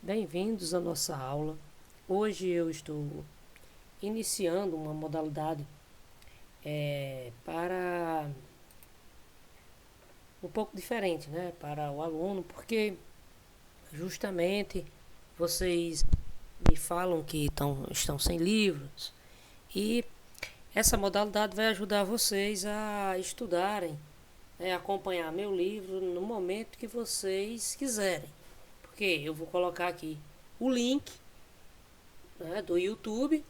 Bem-vindos à nossa aula. Hoje eu estou iniciando uma modalidade para um pouco diferente, né, para o aluno, porque justamente vocês me falam que estão sem livros e essa modalidade vai ajudar vocês a estudarem, acompanhar meu livro no momento que vocês quiserem. Porque eu vou colocar aqui o link, né, do YouTube.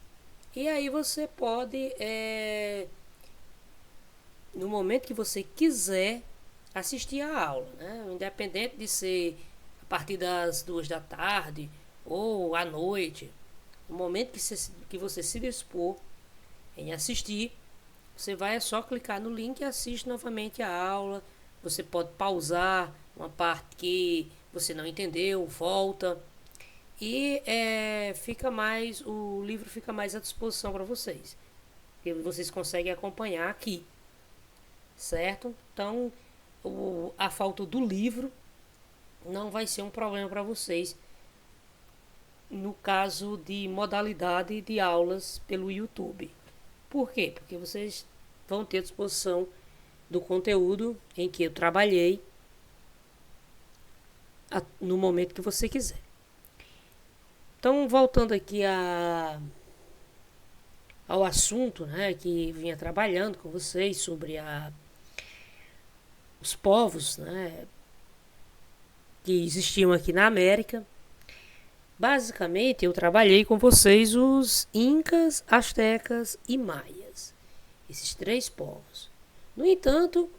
E aí você pode, no momento que você quiser, assistir a aula, né? Independente de ser a partir das 2 da tarde ou à noite. No momento que você se dispor em assistir, você vai só clicar no link e assiste novamente a aula. Você pode pausar uma parte que você não entendeu, volta. E o livro fica mais à disposição para vocês. E vocês conseguem acompanhar aqui, certo? Então, a falta do livro não vai ser um problema para vocês no caso de modalidade de aulas pelo YouTube. Por quê? Porque vocês vão ter à disposição do conteúdo em que eu trabalhei no momento que você quiser. Então, voltando aqui ao assunto, né, que vinha trabalhando com vocês sobre os povos, né, que existiam aqui na América. Basicamente, eu trabalhei com vocês os incas, astecas e maias, esses 3 povos. No entanto,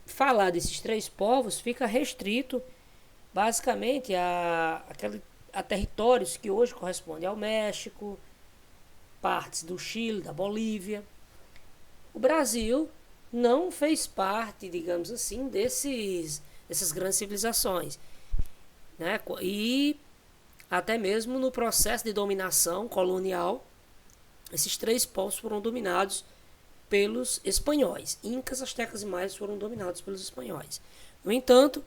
falar desses 3 povos fica restrito basicamente a territórios que hoje correspondem ao México, partes do Chile, da Bolívia. O Brasil não fez parte, digamos assim, dessas grandes civilizações, né? E até mesmo no processo de dominação colonial, esses 3 povos foram dominados pelos espanhóis. Incas, astecas e maias foram dominados pelos espanhóis. No entanto,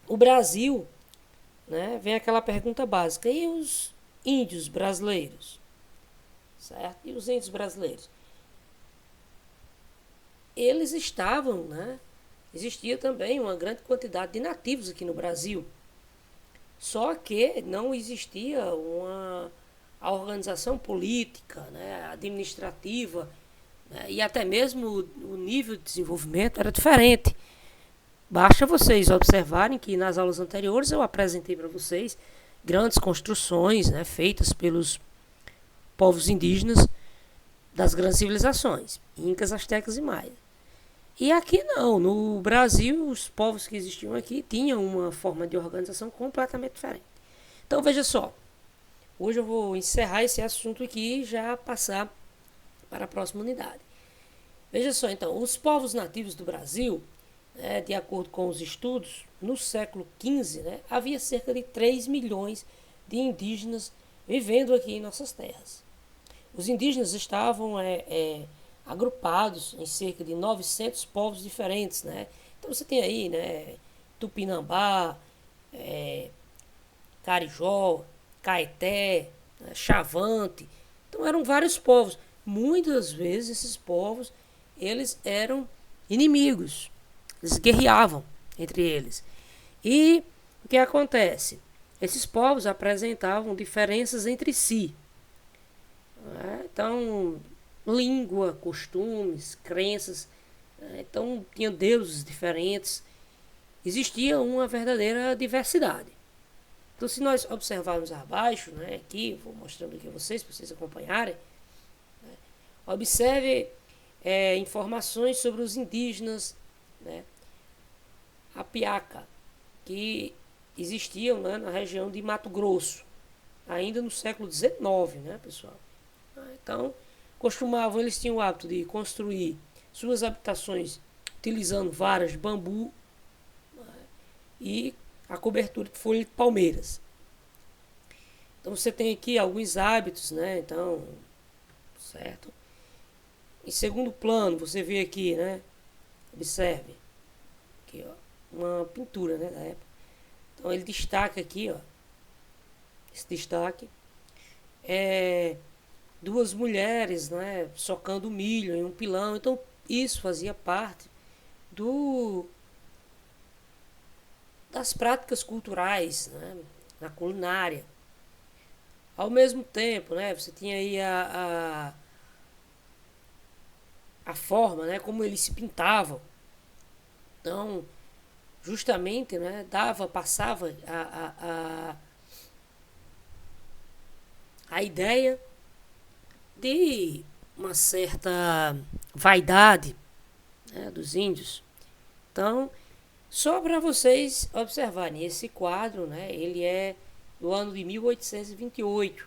o Brasil, né, vem aquela pergunta básica: e os índios brasileiros? Certo? E os índios brasileiros? Eles estavam, né? Existia também uma grande quantidade de nativos aqui no Brasil. Só que não existia a organização política, né, administrativa, né, e até mesmo o nível de desenvolvimento era diferente. Basta vocês observarem que nas aulas anteriores eu apresentei para vocês grandes construções, né, feitas pelos povos indígenas das grandes civilizações, incas, astecas e maias. E aqui não, no Brasil os povos que existiam aqui tinham uma forma de organização completamente diferente. Então veja só, hoje eu vou encerrar esse assunto aqui e já passar para a próxima unidade. Veja só então, os povos nativos do Brasil, de acordo com os estudos, no século XV, né, havia cerca de 3 milhões de indígenas vivendo aqui em nossas terras. Os indígenas estavam agrupados em cerca de 900 povos diferentes, né? Então você tem aí, né, Tupinambá, Carijó, Caeté, né, Chavante. Então eram vários povos. Muitas vezes esses povos eles eram inimigos. Eles guerreavam entre eles. E o que acontece? Esses povos apresentavam diferenças entre si. Então, língua, costumes, crenças. Então, tinham deuses diferentes. Existia uma verdadeira diversidade. Então, se nós observarmos abaixo, né, aqui, vou mostrando aqui a vocês, para vocês acompanharem, né, observe informações sobre os indígenas, né, Apiaca, que existiam, né, na região de Mato Grosso, ainda no século XIX, né, pessoal? Então, eles tinham o hábito de construir suas habitações utilizando varas de bambu, né, e a cobertura de folha de palmeiras. Então você tem aqui alguns hábitos, né? Então, certo? Em segundo plano, você vê aqui, né? Observe. Aqui, ó, uma pintura, né, da época. Então ele destaca aqui, ó, esse destaque é duas mulheres, né, socando milho em um pilão. Então isso fazia parte do das práticas culturais, né, na culinária. Ao mesmo tempo, né, você tinha aí a forma, né, como eles se pintavam. Então, justamente, né, passava a ideia de uma certa vaidade, né, dos índios. Então, só para vocês observarem, esse quadro, né, ele é do ano de 1828.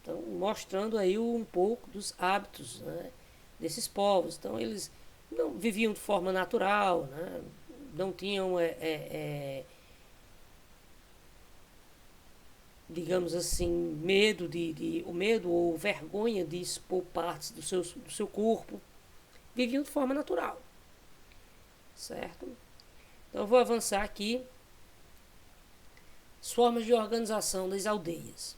Então, mostrando aí um pouco dos hábitos, né, desses povos. Então, eles não viviam de forma natural, né, não tinham, digamos assim, o medo ou vergonha de expor partes do seu corpo. Viviam de forma natural, certo? Então, eu vou avançar aqui. As formas de organização das aldeias.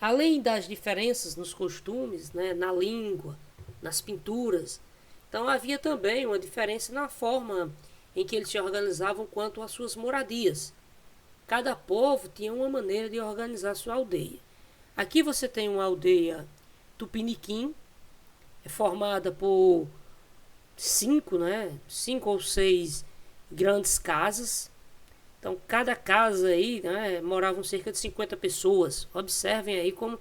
Além das diferenças nos costumes, né, na língua, nas pinturas, então havia também uma diferença na forma em que eles se organizavam quanto às suas moradias. Cada povo tinha uma maneira de organizar sua aldeia. Aqui você tem uma aldeia tupiniquim, é formada por cinco ou seis grandes casas. Então, cada casa aí, né, moravam cerca de 50 pessoas. Observem aí como,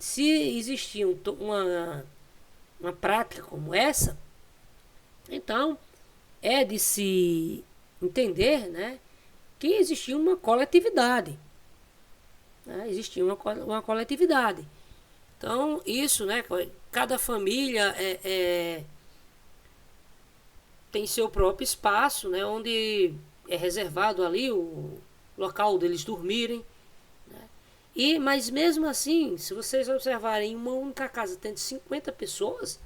se existia uma prática como essa, então é de se entender, né, que existia uma coletividade. Né, existia uma coletividade. Então, isso, né, cada família tem seu próprio espaço, né, onde é reservado ali o local deles dormirem. Né? Mas mesmo assim, se vocês observarem, uma única casa tendo 50 pessoas,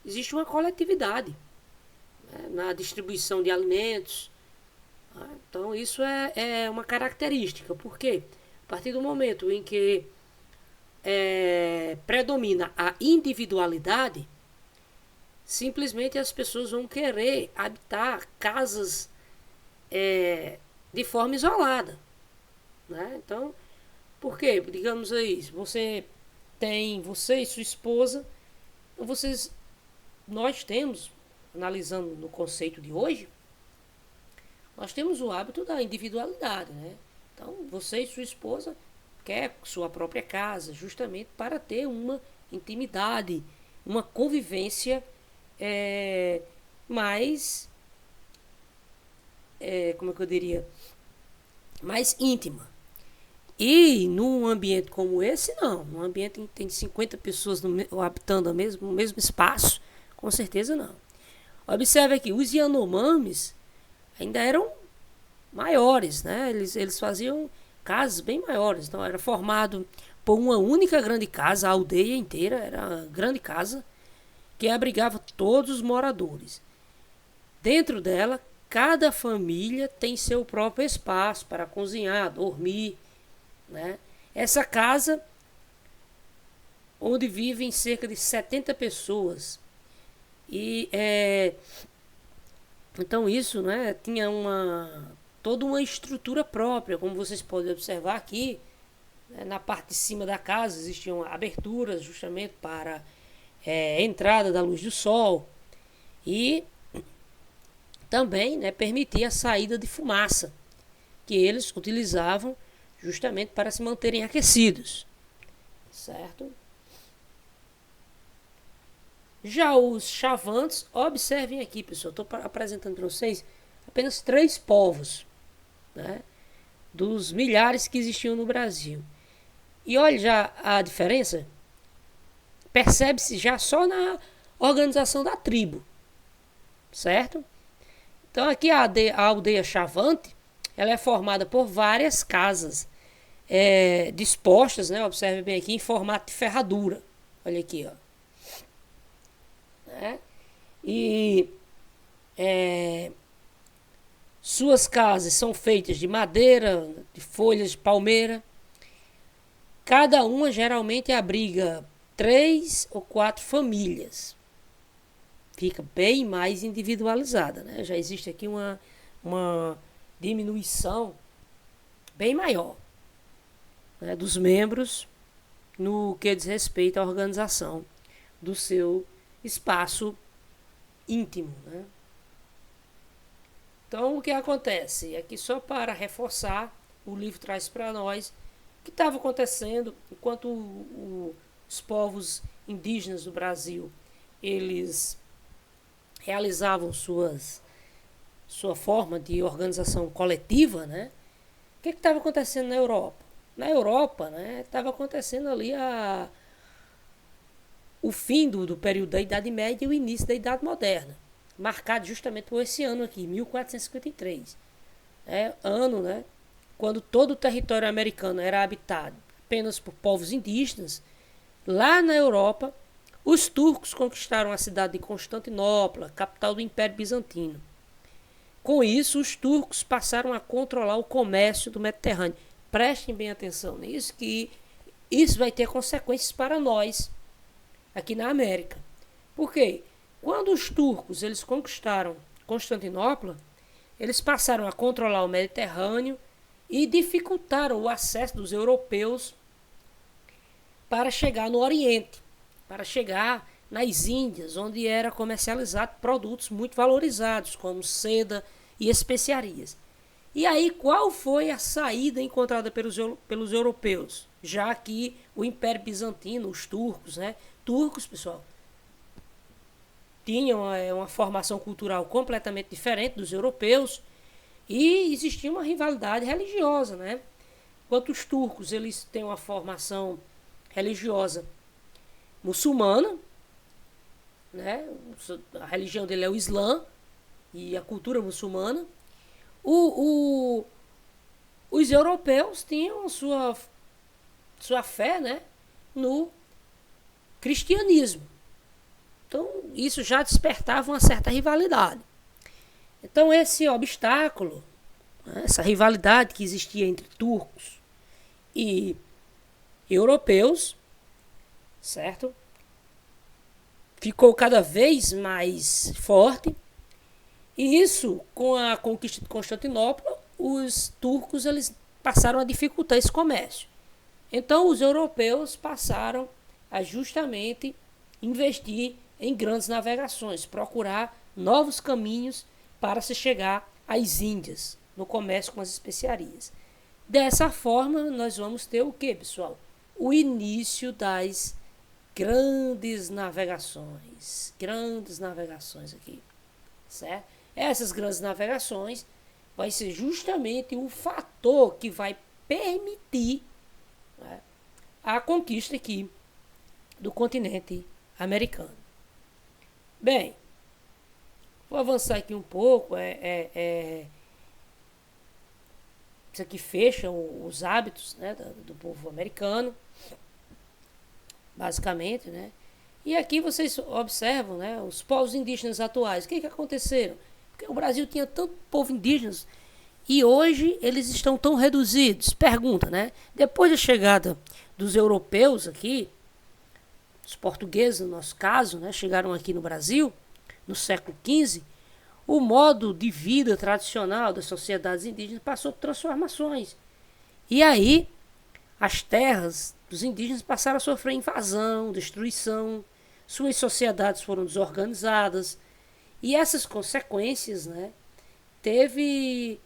existe uma coletividade, né, na distribuição de alimentos. Né? Então isso é uma característica, porque a partir do momento em que predomina a individualidade, simplesmente as pessoas vão querer habitar casas de forma isolada. Né? Então, por quê? Digamos aí, você e sua esposa, nós temos, analisando no conceito de hoje, nós temos o hábito da individualidade. Né? Então, você e sua esposa quer sua própria casa, justamente para ter uma intimidade, uma convivência mais, como é que eu diria, mais íntima. E num ambiente como esse, não. Num ambiente em que tem 50 pessoas habitando no mesmo espaço, com certeza não. Observe aqui, os Yanomamis ainda eram maiores, né? Eles faziam casas bem maiores. Então era formado por uma única grande casa, a aldeia inteira era uma grande casa que abrigava todos os moradores. Dentro dela, cada família tem seu próprio espaço para cozinhar, dormir. Né? Essa casa, onde vivem cerca de 70 pessoas. Então isso, né, tinha toda uma estrutura própria, como vocês podem observar aqui. Né, na parte de cima da casa existiam aberturas justamente para entrada da luz do sol. E também, né, permitia a saída de fumaça, que eles utilizavam justamente para se manterem aquecidos. Certo? Já os chavantes, observem aqui, pessoal, estou apresentando para vocês apenas 3 povos, né, dos milhares que existiam no Brasil. E olha já a diferença, percebe-se já só na organização da tribo, certo? Então aqui a aldeia chavante, ela é formada por várias casas dispostas, né? Observe bem aqui, em formato de ferradura. Olha aqui, ó. Né? E Suas casas são feitas de madeira, de folhas de palmeira. Cada uma geralmente abriga 3 ou 4 famílias. Fica bem mais individualizada, né? Já existe aqui uma diminuição bem maior, né, dos membros no que diz respeito à organização do seu espaço íntimo, né? Então, o que acontece? Aqui, só para reforçar, o livro traz para nós o que estava acontecendo enquanto os povos indígenas do Brasil, eles realizavam sua forma de organização coletiva, né? O que estava acontecendo na Europa? Na Europa, né, estava acontecendo ali o fim do período da Idade Média e o início da Idade Moderna, marcado justamente por esse ano aqui, 1453. Ano, né, quando todo o território americano era habitado apenas por povos indígenas. Lá na Europa, os turcos conquistaram a cidade de Constantinopla, capital do Império Bizantino. Com isso, os turcos passaram a controlar o comércio do Mediterrâneo. Prestem bem atenção nisso, que isso vai ter consequências para nós aqui na América. Por quê? Quando os turcos eles conquistaram Constantinopla, eles passaram a controlar o Mediterrâneo e dificultaram o acesso dos europeus para chegar no Oriente, para chegar nas Índias, onde era comercializado produtos muito valorizados, como seda e especiarias. E aí, qual foi a saída encontrada pelos europeus? Já que o Império Bizantino, os turcos, né? Turcos, pessoal, tinham uma formação cultural completamente diferente dos europeus e existia uma rivalidade religiosa, né? Enquanto os turcos, eles têm uma formação religiosa muçulmana, né? A religião dele é o Islã e a cultura muçulmana. Os europeus tinham sua fé, né, no cristianismo. Então, isso já despertava uma certa rivalidade. Então, esse obstáculo, né, essa rivalidade que existia entre turcos e europeus, certo? Ficou cada vez mais forte. E isso, com a conquista de Constantinopla, os turcos eles passaram a dificultar esse comércio. Então, os europeus passaram a justamente investir em grandes navegações, procurar novos caminhos para se chegar às Índias, no comércio com as especiarias. Dessa forma, nós vamos ter o que, pessoal? O início das grandes navegações aqui, certo? Essas grandes navegações vai ser justamente o fator que vai permitir, né, a conquista aqui do continente americano. Bem, vou avançar aqui um pouco. Isso aqui fecha os hábitos, né, do povo americano, basicamente, né? E aqui vocês observam, né, os povos indígenas atuais. O que aconteceram? Porque o Brasil tinha tanto povo indígena e hoje eles estão tão reduzidos. Pergunta, né? Depois da chegada dos europeus aqui, os portugueses, no nosso caso, né, chegaram aqui no Brasil no século XV, o modo de vida tradicional das sociedades indígenas passou por transformações. E aí, as terras dos indígenas passaram a sofrer invasão, destruição, suas sociedades foram desorganizadas. E essas consequências, né, teve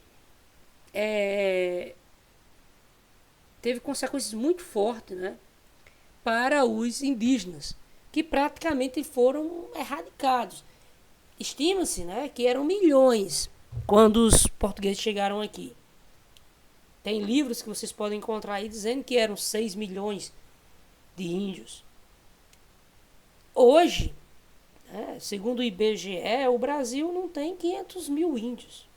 consequências muito fortes, né, para os indígenas, que praticamente foram erradicados. Estima-se, né, que eram milhões quando os portugueses chegaram aqui. Tem livros que vocês podem encontrar aí dizendo que eram 6 milhões de índios. Hoje, né, segundo o IBGE, o Brasil não tem 500 mil índios,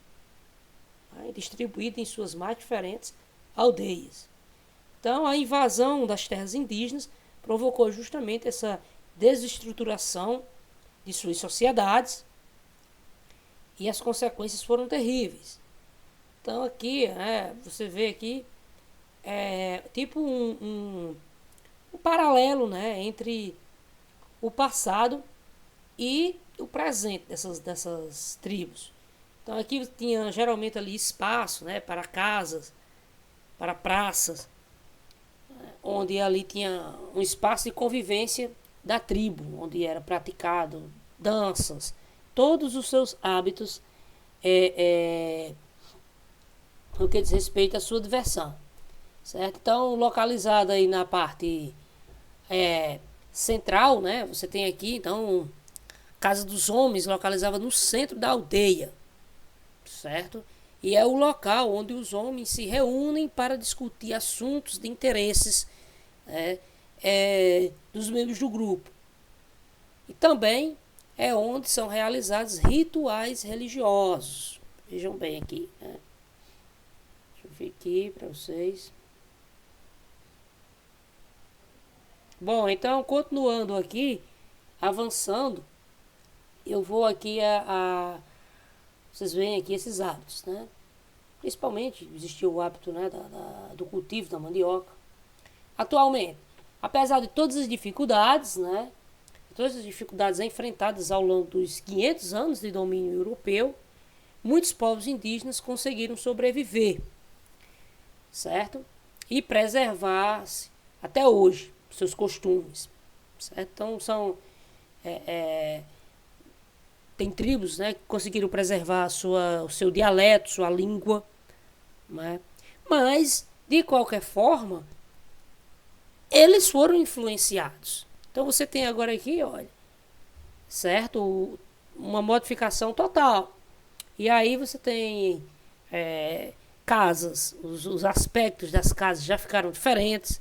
né, distribuídos em suas mais diferentes aldeias. Então, a invasão das terras indígenas provocou justamente essa desestruturação de suas sociedades, e as consequências foram terríveis. Então aqui, você vê aqui, tipo um paralelo, né, entre o passado e o presente dessas tribos. Então aqui tinha geralmente ali espaço, né, para casas, para praças, onde ali tinha um espaço de convivência da tribo, onde era praticado danças, todos os seus hábitos no que diz respeito à sua diversão, certo? Então, localizado aí na parte central, né? Você tem aqui, então, Casa dos Homens localizava no centro da aldeia, certo? E é o local onde os homens se reúnem para discutir assuntos de interesses dos membros do grupo. E também é onde são realizados rituais religiosos. Vejam bem aqui, né? Deixa eu ver aqui para vocês. Bom, então, continuando aqui, avançando, eu vou aqui vocês veem aqui esses hábitos, né? Principalmente existiu o hábito, né, do cultivo da mandioca. Atualmente, apesar de todas as dificuldades, né, todas as dificuldades enfrentadas ao longo dos 500 anos de domínio europeu, muitos povos indígenas conseguiram sobreviver, certo? E preservar-se até hoje seus costumes, certo? Então tem tribos, né, que conseguiram preservar o seu dialeto, sua língua, né? Mas de qualquer forma eles foram influenciados. Então você tem agora aqui, olha, certo, uma modificação total. E aí você tem casas, os aspectos das casas já ficaram diferentes,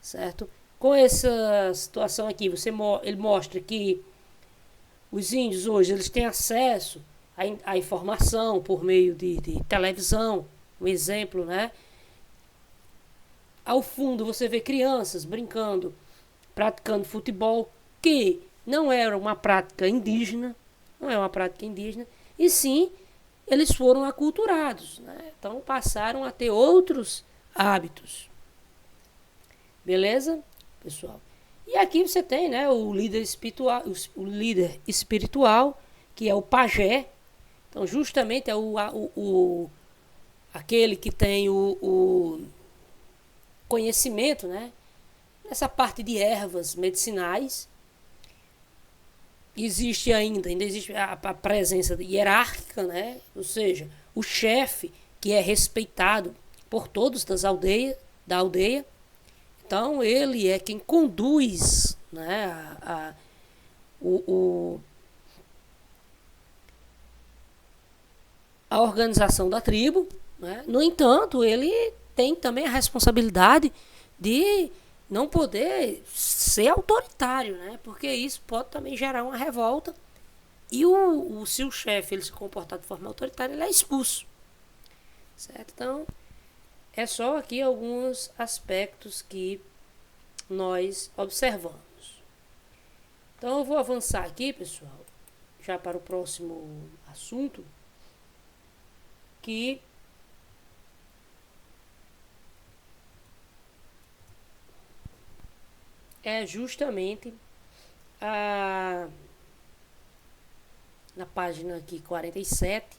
certo? Com essa situação aqui, ele mostra que os índios hoje eles têm acesso à informação por meio de televisão, um exemplo, né? Ao fundo você vê crianças brincando, praticando futebol, que não era uma prática indígena, e sim eles foram aculturados, né? Então passaram a ter outros hábitos. Beleza, pessoal? E aqui você tem, né, o líder espiritual, que é o pajé. Então justamente é aquele que tem o conhecimento, né, nessa parte de ervas medicinais. Ainda existe a presença hierárquica, né, ou seja, o chefe que é respeitado por todos da aldeia. Então ele é quem conduz, né, a organização da tribo, né? No entanto, ele tem também a responsabilidade de não poder ser autoritário, né? Porque isso pode também gerar uma revolta e se o chefe ele se comportar de forma autoritária, ele é expulso, certo? Então é só aqui alguns aspectos que nós observamos. Então eu vou avançar aqui, pessoal, já para o próximo assunto, que é justamente na página aqui 47,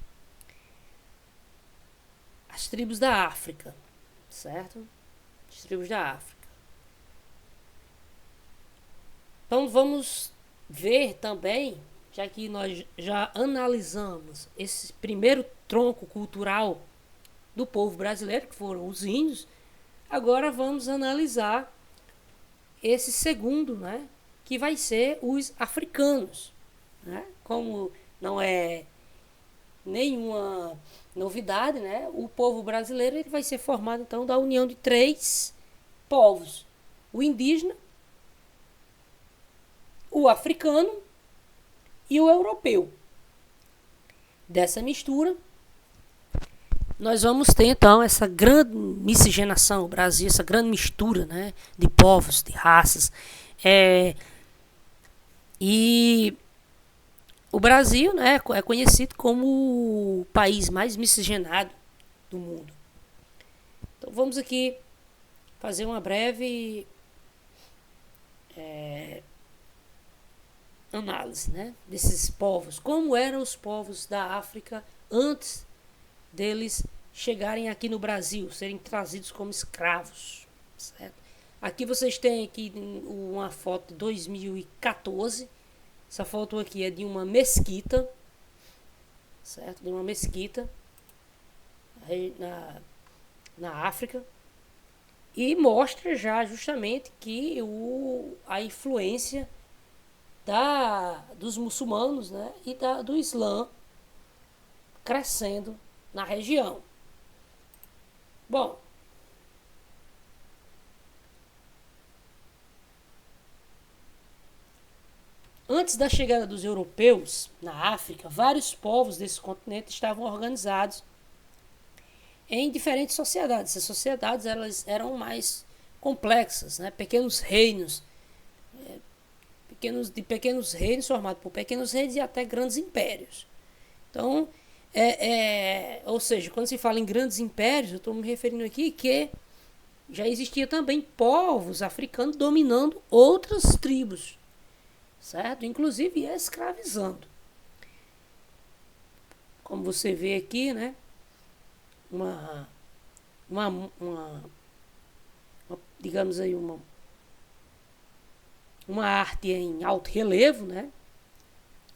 as tribos da África, certo? As tribos da África. Então vamos ver também, já que nós já analisamos esse primeiro tronco cultural do povo brasileiro, que foram os índios, agora vamos analisar esse segundo, né, que vai ser os africanos, né? Como não é nenhuma novidade, né? O povo brasileiro ele vai ser formado então da união de 3 povos: o indígena, o africano e o europeu. Dessa mistura, nós vamos ter então essa grande miscigenação, o Brasil, essa grande mistura, né, de povos, de raças. E o Brasil, né, é conhecido como o país mais miscigenado do mundo. Então vamos aqui fazer uma breve análise, né, desses povos. Como eram os povos da África antes deles chegarem aqui no Brasil, serem trazidos como escravos, certo? Aqui vocês têm aqui uma foto de 2014. Essa foto aqui é de uma mesquita, certo? De uma mesquita na África, e mostra já justamente que a influência dos muçulmanos, né, e do Islã crescendo na região. Bom, antes da chegada dos europeus na África, vários povos desse continente estavam organizados em diferentes sociedades. Essas sociedades elas eram mais complexas, né? Pequenos reinos, pequenos reinos formados por pequenos reinos e até grandes impérios. Então, ou seja, quando se fala em grandes impérios, eu estou me referindo aqui que já existia também povos africanos dominando outras tribos, certo? Inclusive escravizando. Como você vê aqui, né? Digamos aí, uma arte em alto relevo, né?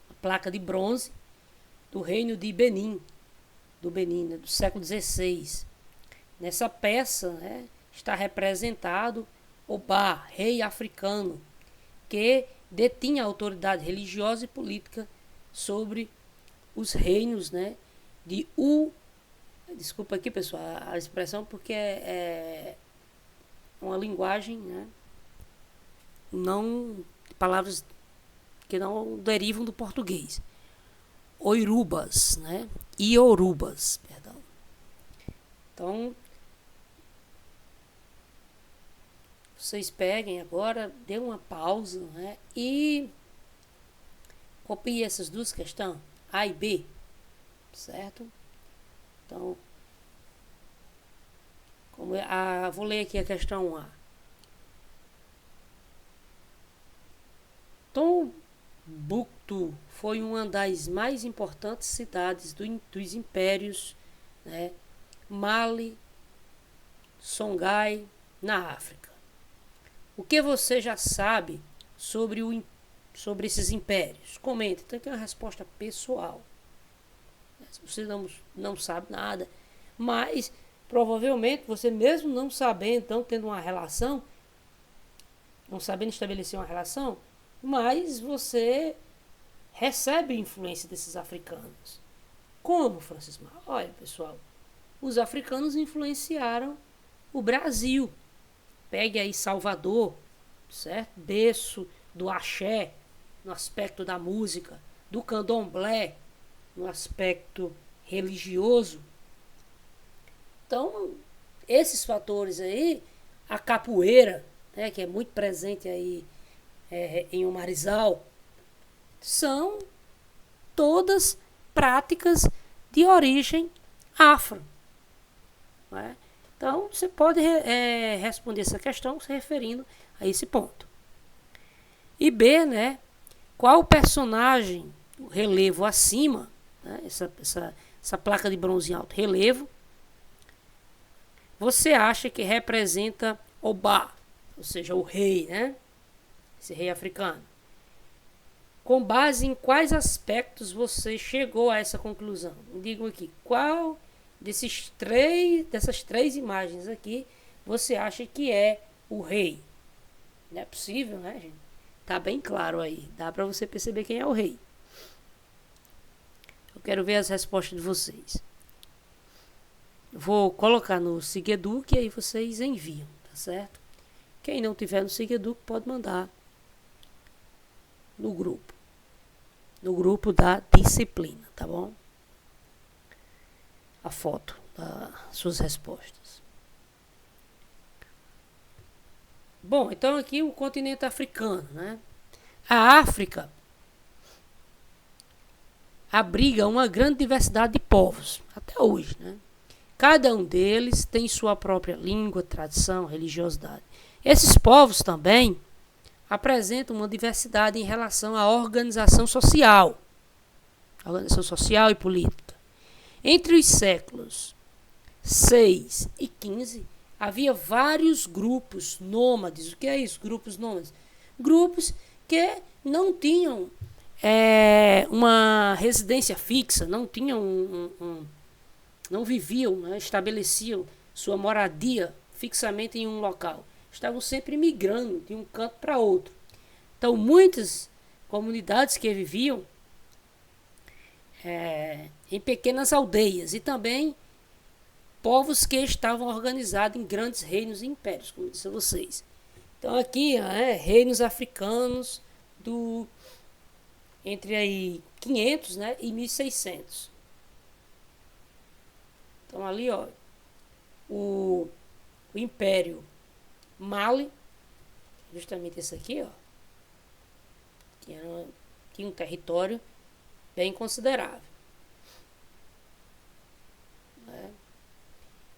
A placa de bronze do reino de Benin, né? Do século XVI. Nessa peça, né, está representado Obá, rei africano, que detinha a autoridade religiosa e política sobre os reinos, né, desculpa aqui, pessoal, a expressão, porque é uma linguagem, né, não, palavras que não derivam do português. Oirubas, né, Iorubas, perdão. Então, vocês peguem agora, dê uma pausa, né, e copiem essas duas questões, A e B, certo? Então, vou ler aqui a questão A. Tombouctou foi uma das mais importantes cidades dos impérios, né, Mali, Songhai, na África. O que você já sabe sobre esses impérios? Comente. Então, tem uma resposta pessoal. Se você não sabe nada, mas provavelmente você mesmo não sabendo, então tendo uma relação, não sabendo estabelecer uma relação, mas você recebe influência desses africanos. Como, Francisco? Olha, pessoal, os africanos influenciaram o Brasil. Pegue aí Salvador, certo? Berço do axé, no aspecto da música, do candomblé, no aspecto religioso. Então, esses fatores aí, a capoeira, né, que é muito presente aí em Umarizal, são todas práticas de origem afro. Né? Então, você pode responder essa questão se referindo a esse ponto. E B, né? Qual personagem, o relevo acima, né, essa placa de bronze em alto relevo, você acha que representa Obá, ou seja, o rei, né? Esse rei africano. Com base em quais aspectos você chegou a essa conclusão? Me digam aqui, qual dessas três imagens aqui você acha que é o rei? Não é possível, né, gente? Tá bem claro aí. Dá para você perceber quem é o rei. Eu quero ver as respostas de vocês. Vou colocar no Sigeduc e aí vocês enviam, tá certo? Quem não tiver no Sigeduc pode mandar no grupo. No grupo da disciplina, tá bom? A foto das suas respostas. Bom, então aqui o continente africano, né? A África abriga uma grande diversidade de povos, até hoje, né? Cada um deles tem sua própria língua, tradição, religiosidade. Esses povos também apresentam uma diversidade em relação à organização social e política. Entre os séculos 6 e 15, havia vários grupos nômades. O que é isso, grupos nômades? Grupos que não tinham uma residência fixa, não tinham não viviam, né, estabeleciam sua moradia fixamente em um local. Estavam sempre migrando de um canto para outro. Então, muitas comunidades que viviam em pequenas aldeias e também povos que estavam organizados em grandes reinos e impérios, como disse a vocês. Então, aqui, reinos africanos entre aí 500, né, e 1600. Então, ali, o Império Mali, justamente esse aqui, tinha um território bem considerável. Né?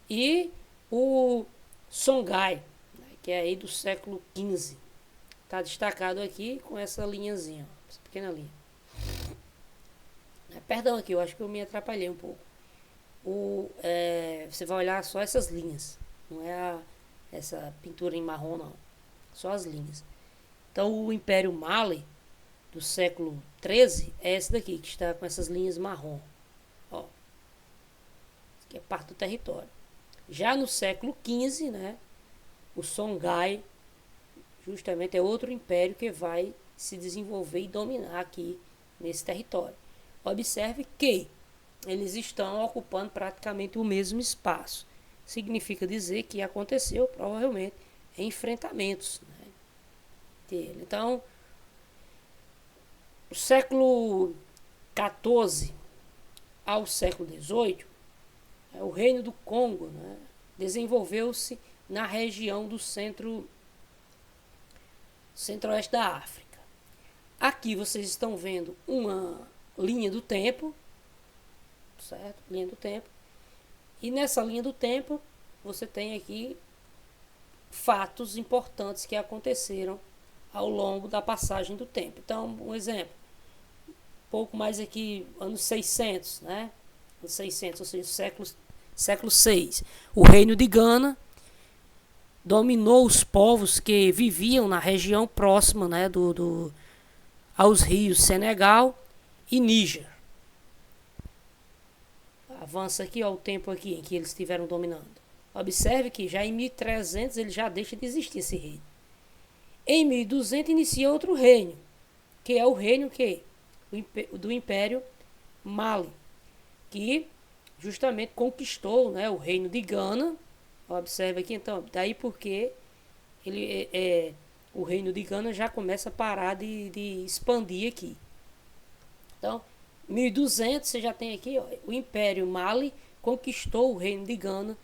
E o Songhai, né, que é aí do século XV, está destacado aqui com essa linhazinha, essa pequena linha. Perdão aqui, eu acho que eu me atrapalhei um pouco. Você vai olhar só essas linhas, não é essa pintura em marrom, não. Só as linhas. Então, o Império Mali do século XIII é esse daqui, que está com essas linhas marrom. Ó, isso aqui é parte do território. Já no século XV, né, o Songhai justamente é outro império que vai se desenvolver e dominar aqui nesse território. Observe que eles estão ocupando praticamente o mesmo espaço. Significa dizer que aconteceu provavelmente enfrentamentos, né, dele. Então, do século XIV ao século XVIII, o Reino do Congo, né, desenvolveu-se na região do centro-oeste da África. Aqui vocês estão vendo uma linha do tempo, certo? Linha do tempo. E nessa linha do tempo, você tem aqui fatos importantes que aconteceram ao longo da passagem do tempo. Então, um exemplo, pouco mais aqui, anos 600, né? Anos 600, ou seja, século 6. O reino de Gana dominou os povos que viviam na região próxima, né, aos rios Senegal e Níger. Avança aqui, o tempo aqui em que eles estiveram dominando. Observe que já em 1300 ele já deixa de existir esse reino. Em 1200 inicia outro reino, que é o reino do Império Mali, que justamente conquistou, né, o reino de Gana. Observe aqui, então, daí porque o reino de Gana já começa a parar de expandir aqui. Então, 1200 você já tem aqui, o Império Mali conquistou o reino de Gana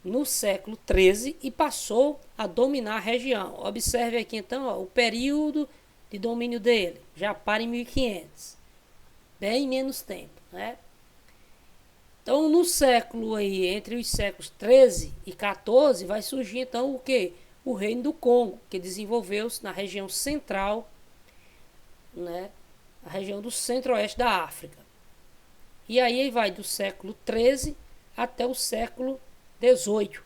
no século XIII e passou a dominar a região. Observe aqui então, o período de domínio dele, já para em 1500, bem menos tempo, né? Então, no século aí, entre os séculos 13 e 14, vai surgir então o que? O Reino do Congo, que desenvolveu-se na região central, né? A região do centro-oeste da África. E aí vai do século 13 até o século 18.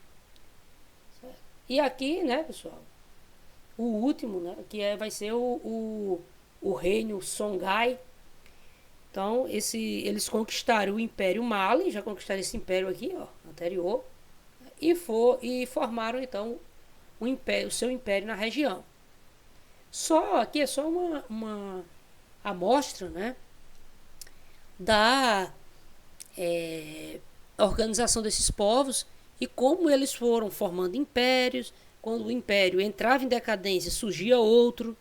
E aqui, né, pessoal, o último, né, que vai ser o reino Songhai. Então, eles conquistaram o Império Mali, já conquistaram esse império aqui, anterior, e formaram, então, o seu império na região. Aqui é só uma amostra, né, da organização desses povos e como eles foram formando impérios. Quando o império entrava em decadência, surgia outro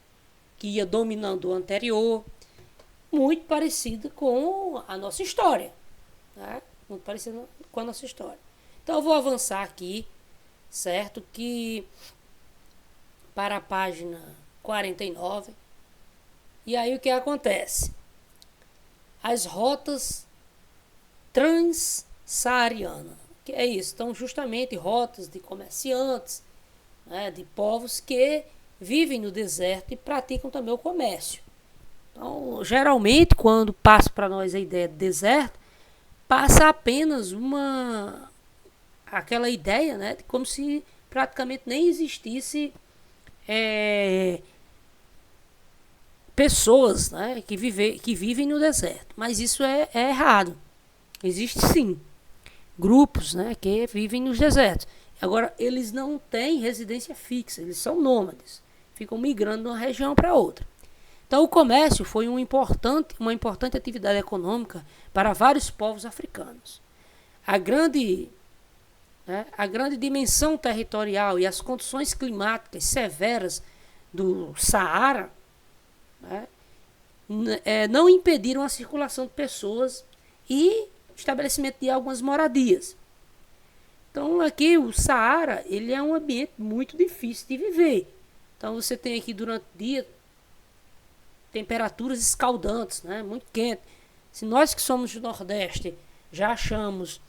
que ia dominando o anterior. Muito parecido com a nossa história, né? Muito parecido com a nossa história. Então eu vou avançar aqui, certo? Que para a página 49. E aí o que acontece? As rotas transsaarianas. que é isso? Então, justamente rotas de comerciantes, né, de povos que vivem no deserto e praticam também o comércio. Então, geralmente, quando passa para nós a ideia de deserto, passa apenas aquela ideia, né, de como se praticamente nem existisse pessoas, né, que vivem no deserto. Mas isso é errado. Existe sim grupos, né, que vivem nos desertos. Agora, eles não têm residência fixa, eles são nômades. Ficam migrando de uma região para outra. Então, o comércio foi uma importante atividade econômica para vários povos africanos. A grande dimensão territorial e as condições climáticas severas do Saara, né, não impediram a circulação de pessoas e o estabelecimento de algumas moradias. Então, aqui o Saara, ele é um ambiente muito difícil de viver. Então, você tem aqui durante o dia temperaturas escaldantes, né, muito quente. Se nós que somos do Nordeste já achamos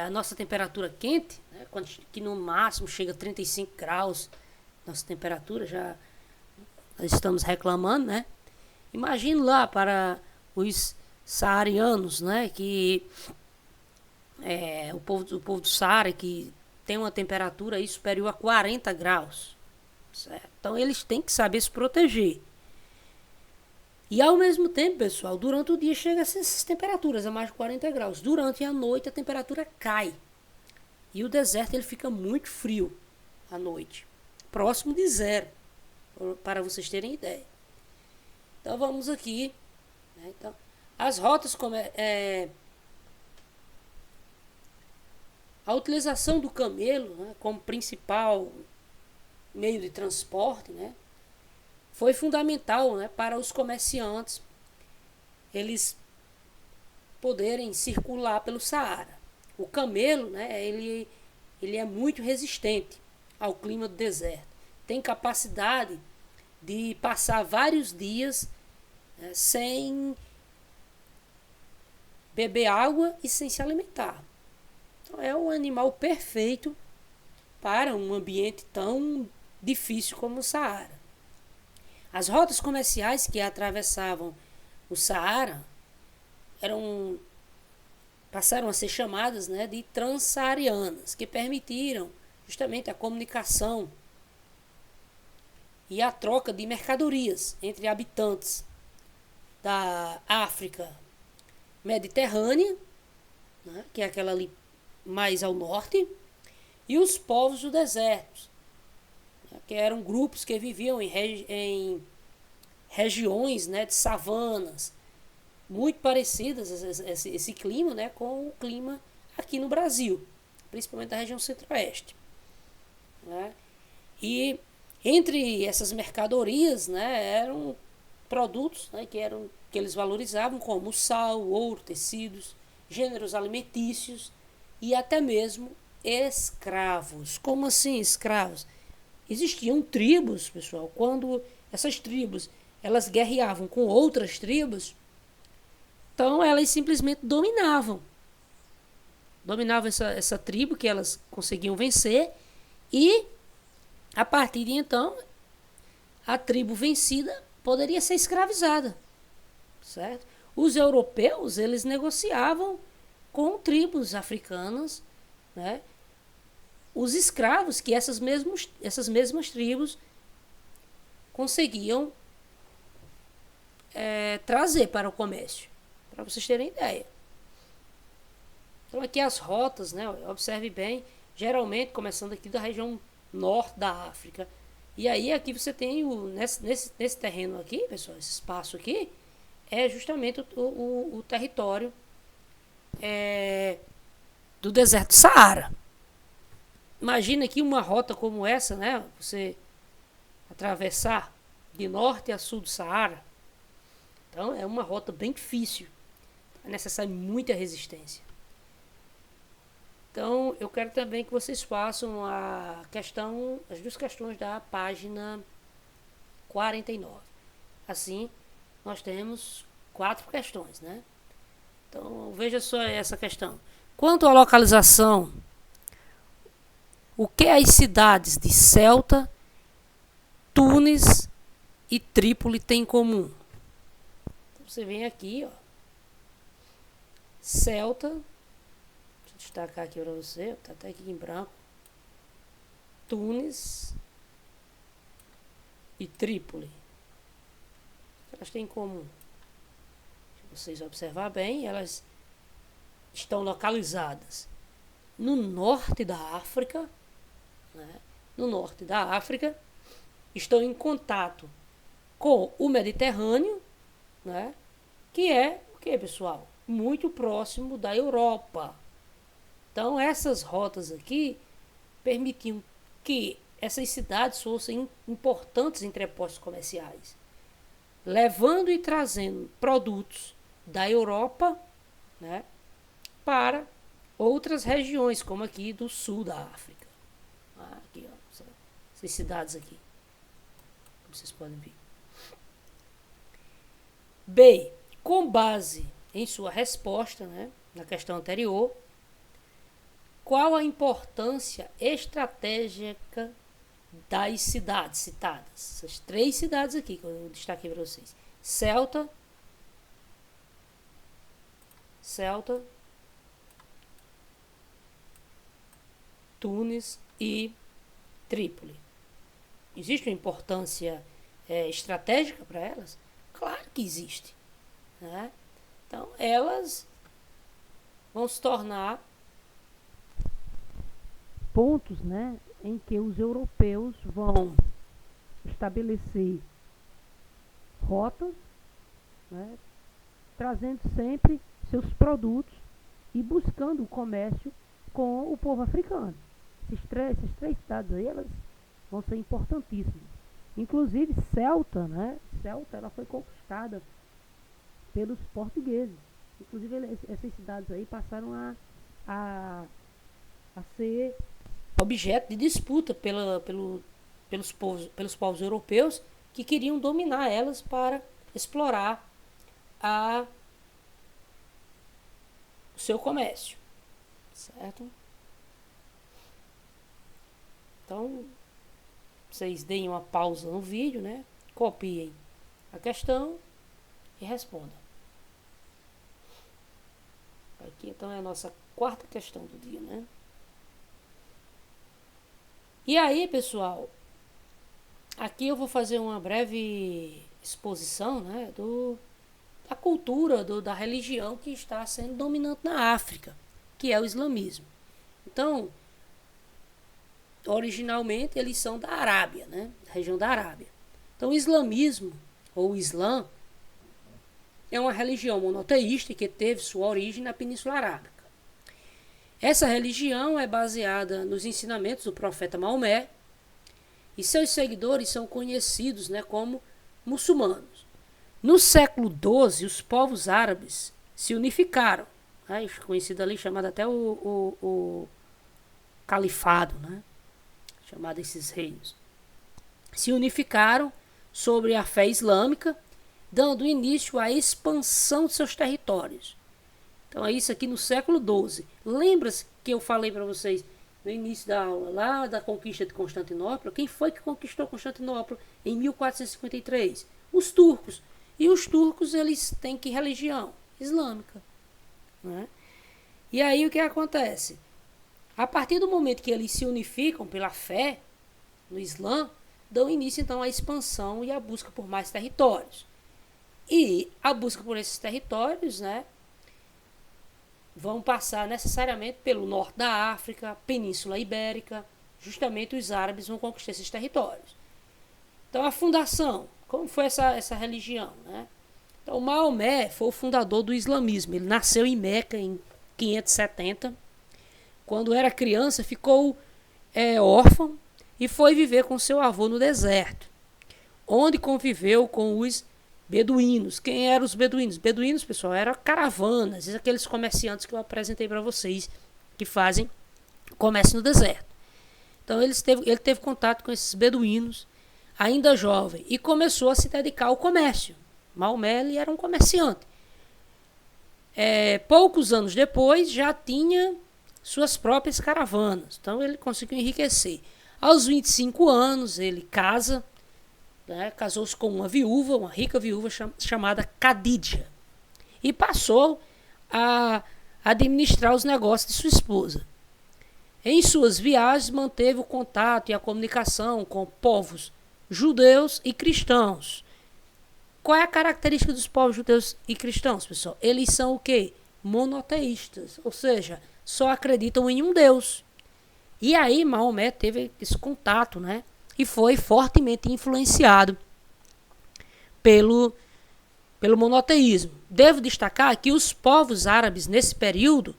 a nossa temperatura quente, né, que no máximo chega a 35 graus, nossa temperatura já nós estamos reclamando, né? Imagine lá para os saarianos, né, que o povo do Saara, que tem uma temperatura aí superior a 40 graus. Certo? Então eles têm que saber se proteger. E ao mesmo tempo, pessoal, durante o dia chega a essas temperaturas, a mais de 40 graus. Durante a noite a temperatura cai. E o deserto ele fica muito frio à noite. Próximo de zero, para vocês terem ideia. Então vamos aqui. Né? Então, as rotas a utilização do camelo, né, como principal meio de transporte, né, foi fundamental, né, para os comerciantes eles poderem circular pelo Saara. O camelo, né, ele é muito resistente ao clima do deserto. Tem capacidade de passar vários dias sem beber água e sem se alimentar. Então, é um animal perfeito para um ambiente tão difícil como o Saara. As rotas comerciais que atravessavam o Saara passaram a ser chamadas, né, de transsaarianas, que permitiram justamente a comunicação e a troca de mercadorias entre habitantes da África Mediterrânea, né, que é aquela ali mais ao norte, e os povos do deserto, que eram grupos que viviam em regiões, né, de savanas, muito parecidas esse clima, né, com o clima aqui no Brasil, principalmente da região centro-oeste. Né? E entre essas mercadorias, né, eram produtos, né, que eles valorizavam, como sal, ouro, tecidos, gêneros alimentícios e até mesmo escravos. Como assim escravos? Existiam tribos, pessoal, quando essas tribos elas guerreavam com outras tribos, então elas simplesmente dominavam essa tribo que elas conseguiam vencer, e a partir de então a tribo vencida poderia ser escravizada, certo? Os europeus eles negociavam com tribos africanas, né, os escravos que essas mesmas tribos conseguiam trazer para o comércio, para vocês terem ideia. Então aqui as rotas, né, observe bem, geralmente começando aqui da região norte da África. E aí aqui você tem nesse terreno aqui, pessoal, esse espaço aqui é justamente o território do deserto do Saara. Imagina aqui uma rota como essa, né? Você atravessar de norte a sul do Saara. Então é uma rota bem difícil. É necessário muita resistência. Então eu quero também que vocês façam as duas questões da página 49. Assim, nós temos 4 questões, né? Então veja só essa questão. Quanto à localização, o que as cidades de Ceuta, Tunis e Trípoli têm em comum? Então, você vem aqui, ó. Ceuta, deixa eu destacar aqui para você, tá até aqui em branco. Tunis e Trípoli. Elas têm em comum. Se vocês observar bem, elas estão localizadas no norte da África, né? No norte da África, estão em contato com o Mediterrâneo, né? Que é o que, pessoal? Muito próximo da Europa. Então, essas rotas aqui permitiam que essas cidades fossem importantes entrepostos comerciais, levando e trazendo produtos da Europa, né, para outras regiões, como aqui do sul da África. Aqui, ó, essas cidades aqui, como vocês podem ver. Bem, com base em sua resposta, né, na questão anterior, qual a importância estratégica das cidades citadas? Essas 3 cidades aqui que eu destaquei para vocês. Ceuta, Tunis e Trípoli. Existe uma importância estratégica para elas? Claro que existe, né? Então, elas vão se tornar pontos, né, em que os europeus vão estabelecer rotas, né, trazendo sempre seus produtos e buscando o comércio com o povo africano. Essas três cidades aí, elas vão ser importantíssimas. Inclusive Ceuta, né? Ceuta, ela foi conquistada pelos portugueses. Inclusive essas cidades aí passaram a ser objeto de disputa pelos povos europeus que queriam dominar elas para explorar o seu comércio, certo? Então, vocês deem uma pausa no vídeo, né? Copiem a questão e respondam. Aqui então é a nossa 4ª questão do dia, né? E aí, pessoal, aqui eu vou fazer uma breve exposição, né, da cultura, da religião que está sendo dominante na África, que é o islamismo. Então, originalmente eles são da Arábia, né, da região da Arábia. Então, o islamismo, ou o Islã, é uma religião monoteísta que teve sua origem na Península Arábica. Essa religião é baseada nos ensinamentos do profeta Maomé e seus seguidores são conhecidos, né, como muçulmanos. No século XII, os povos árabes se unificaram, né, conhecido ali, chamado até o califado, né, chamado esses reinos. Se unificaram sobre a fé islâmica, dando início à expansão de seus territórios. Então é isso aqui no século XII. Lembra-se que eu falei para vocês no início da aula, lá da conquista de Constantinopla? Quem foi que conquistou Constantinopla em 1453? Os turcos. E os turcos, eles têm que religião? Islâmica, né? E aí o que acontece? A partir do momento que eles se unificam pela fé no Islã, dão início então à expansão e à busca por mais territórios. E a busca por esses territórios, né, vão passar necessariamente pelo norte da África, Península Ibérica. Justamente os árabes vão conquistar esses territórios. Então a fundação, como foi essa religião, né? Então Maomé foi o fundador do islamismo. Ele nasceu em Meca em 570. Quando era criança ficou órfão e foi viver com seu avô no deserto, onde conviveu com os beduínos. Quem eram os beduínos? Beduínos, pessoal, eram caravanas, aqueles comerciantes que eu apresentei para vocês, que fazem comércio no deserto. Então ele teve contato com esses beduínos, ainda jovem, e começou a se dedicar ao comércio. Maomé, ele era um comerciante. poucos anos depois, já tinha suas próprias caravanas. Então, ele conseguiu enriquecer. Aos 25 anos, ele casa, né, casou-se com uma viúva, uma rica viúva chamada Khadija. E passou a administrar os negócios de sua esposa. Em suas viagens, manteve o contato e a comunicação com povos judeus e cristãos. Qual é a característica dos povos judeus e cristãos, pessoal? Eles são o quê? Monoteístas, ou seja, só acreditam em um Deus. E aí Maomé teve esse contato, né? E foi fortemente influenciado pelo monoteísmo. Devo destacar que os povos árabes, nesse período,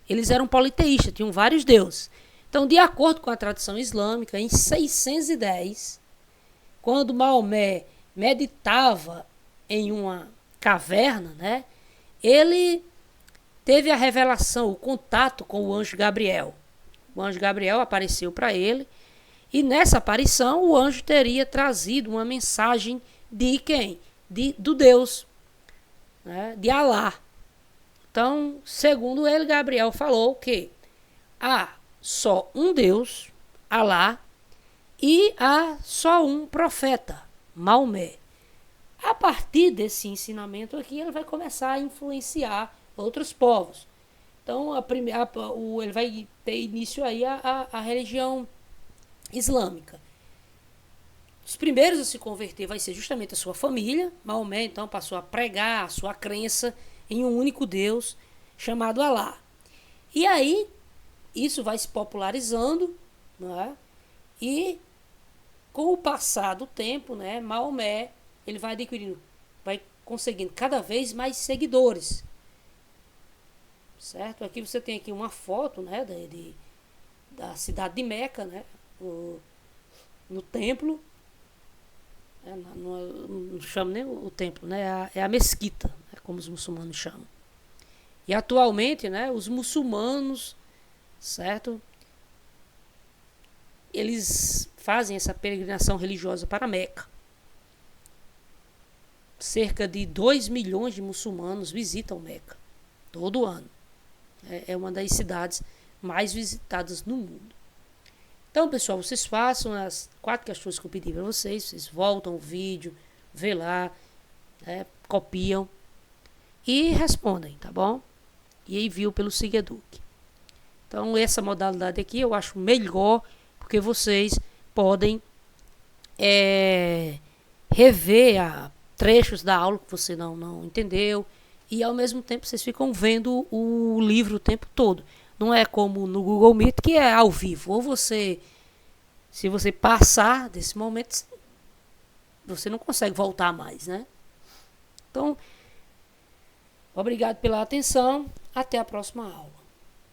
eles eram politeístas, tinham vários deuses. Então, de acordo com a tradição islâmica, em 610, quando Maomé meditava em uma caverna, né, ele teve a revelação, o contato com o anjo Gabriel. O anjo Gabriel apareceu para ele e nessa aparição o anjo teria trazido uma mensagem de quem? Do Deus, né, de Alá. Então, segundo ele, Gabriel falou que há só um Deus, Alá, e há só um profeta, Maomé. A partir desse ensinamento aqui, ele vai começar a influenciar outros povos. Então, ele vai ter início aí a religião islâmica. Os primeiros a se converter vai ser justamente a sua família. Maomé, então, passou a pregar a sua crença em um único Deus chamado Alá. E aí, isso vai se popularizando, né? E com o passar do tempo, né, Maomé, ele vai adquirindo, vai conseguindo cada vez mais seguidores. Certo? Aqui você tem aqui uma foto, né, da cidade de Meca, né, no templo. Não chamo nem o templo, né, é a mesquita, né, como os muçulmanos chamam. E atualmente, né, os muçulmanos, certo, eles fazem essa peregrinação religiosa para Meca. Cerca de 2 milhões de muçulmanos visitam Meca todo ano. É uma das cidades mais visitadas no mundo. Então, pessoal, vocês façam as 4 questões que eu pedi para vocês. Vocês voltam o vídeo, vê lá, né, copiam e respondem, tá bom? E enviam pelo Sigeduc. Então, essa modalidade aqui eu acho melhor, porque vocês podem rever trechos da aula que você não entendeu, e ao mesmo tempo vocês ficam vendo o livro o tempo todo. Não é como no Google Meet, que é ao vivo. Ou se você passar desse momento, você não consegue voltar mais, né? Então, obrigado pela atenção. Até a próxima aula.